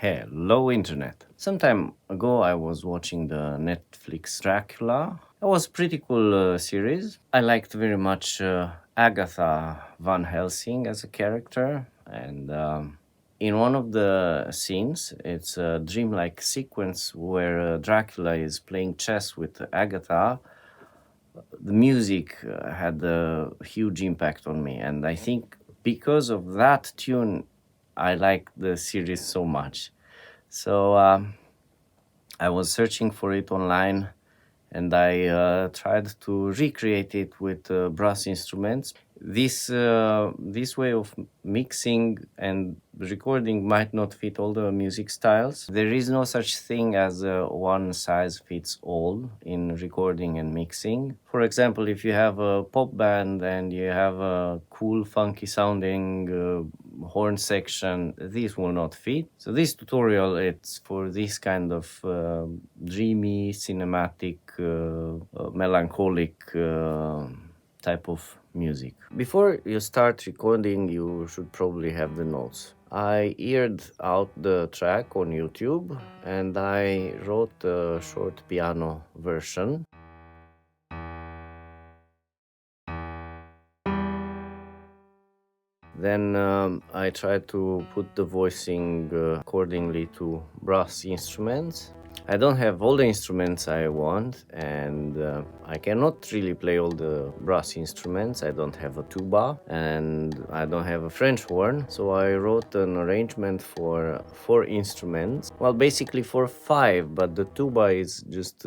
Hello Internet. Some time ago I was watching the Netflix Dracula. It was a pretty cool series. I liked very much Agatha Van Helsing as a character, and in one of the scenes, it's a dreamlike sequence where Dracula is playing chess with Agatha. The music had a huge impact on me, and I think because of that tune I like the series so much. So I was searching for it online, and I tried to recreate it with brass instruments. This way of mixing and recording might not fit all the music styles. There is no such thing as one size fits all in recording and mixing. For example, if you have a pop band and you have a cool funky sounding horn section, this will not fit. So this tutorial, it's for this kind of dreamy, cinematic, melancholic type of music. Before you start recording, you should probably have the notes. I eared out the track on YouTube and I wrote a short piano version. Then I tried to put the voicing accordingly to brass instruments. I don't have all the instruments I want, and I cannot really play all the brass instruments. I don't have a tuba and I don't have a French horn, so I wrote an arrangement for 4 instruments. Well, basically for 5, but the tuba is just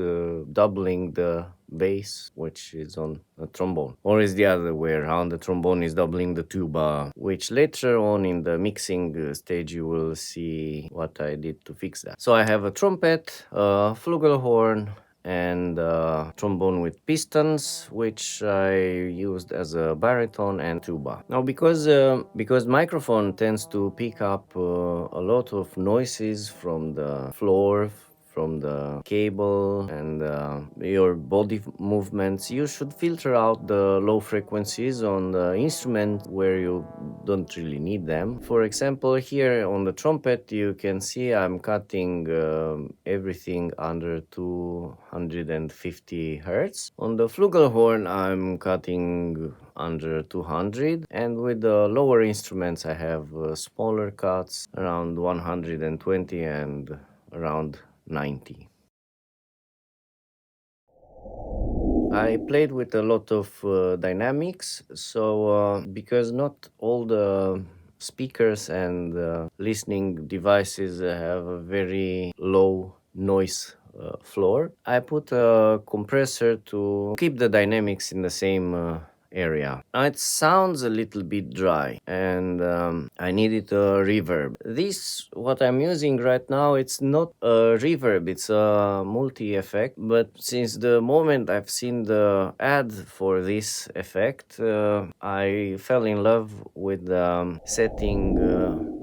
doubling the bass, which is on a trombone, or is the other way around. The trombone is doubling the tuba, which later on in the mixing stage you will see what I did to fix that. So I have a trumpet, a flugelhorn, and a trombone with pistons, which I used as a baritone and tuba. Now because microphone tends to pick up a lot of noises from the floor, from the cable, and your body movements, you should filter out the low frequencies on the instrument where you don't really need them. For example, here on the trumpet you can see I'm cutting everything under 250 Hertz. On the flugelhorn I'm cutting under 200, and with the lower instruments I have smaller cuts around 120 and around 90. I played with a lot of dynamics, so because not all the speakers and listening devices have a very low noise floor, I put a compressor to keep the dynamics in the same area. Now it sounds a little bit dry, and I needed a reverb. This, what I'm using right now, it's not a reverb, it's a multi-effect, but since the moment I've seen the ad for this effect, I fell in love with the setting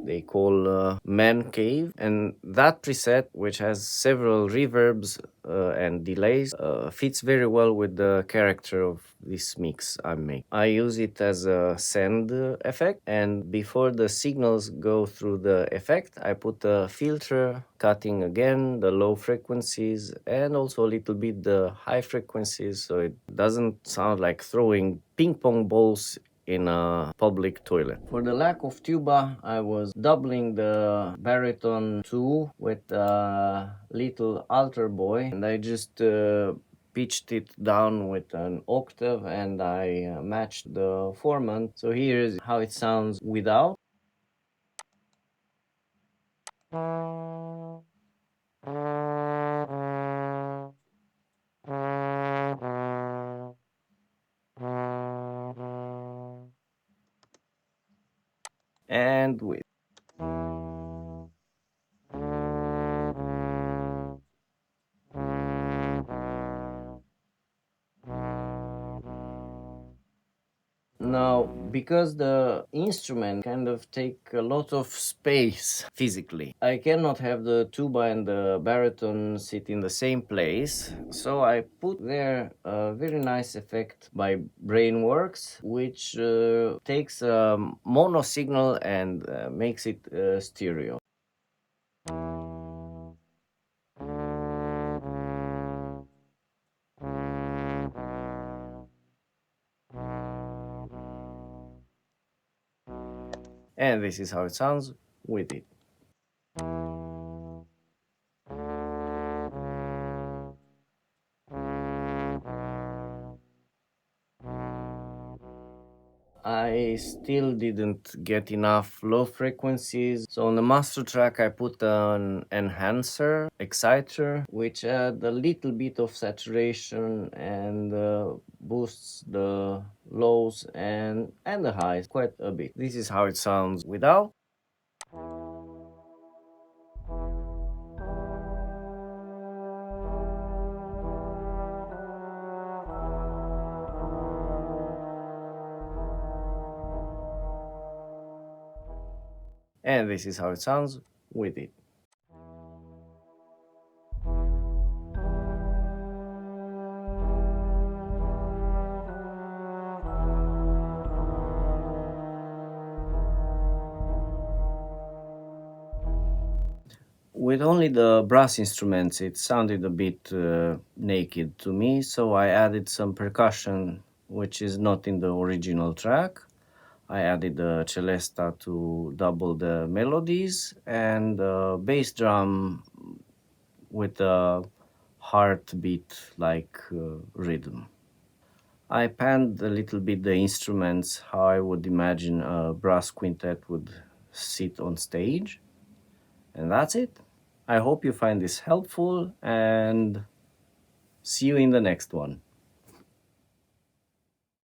they call Man Cave, and that preset, which has several reverbs and delays, fits very well with the character of this mix I'm making. I use it as a send effect, and before the signals go through the effect, I put a filter cutting again the low frequencies and also a little bit the high frequencies, so it doesn't sound like throwing ping pong balls in a public toilet. For the lack of tuba, I was doubling the baritone 2 with a little AlterBoy, and I just pitched it down with an octave, and I matched the formant. So here's how it sounds without. And with. Now, because the instrument kind of take a lot of space physically, I cannot have the tuba and the baritone sit in the same place, so I put there a very nice effect by Brainworx, which takes a mono signal and makes it stereo. And this is how it sounds with it. I still didn't get enough low frequencies. So on the master track, I put an enhancer, exciter, which had a little bit of saturation and boosts the lows and the highs quite a bit. This is how it sounds without. And this is how it sounds with it. With only the brass instruments, it sounded a bit naked to me, so I added some percussion, which is not in the original track. I added the celesta to double the melodies and the bass drum with a heartbeat like rhythm. I panned a little bit the instruments, how I would imagine a brass quintet would sit on stage. And that's it. I hope you find this helpful and see you in the next one.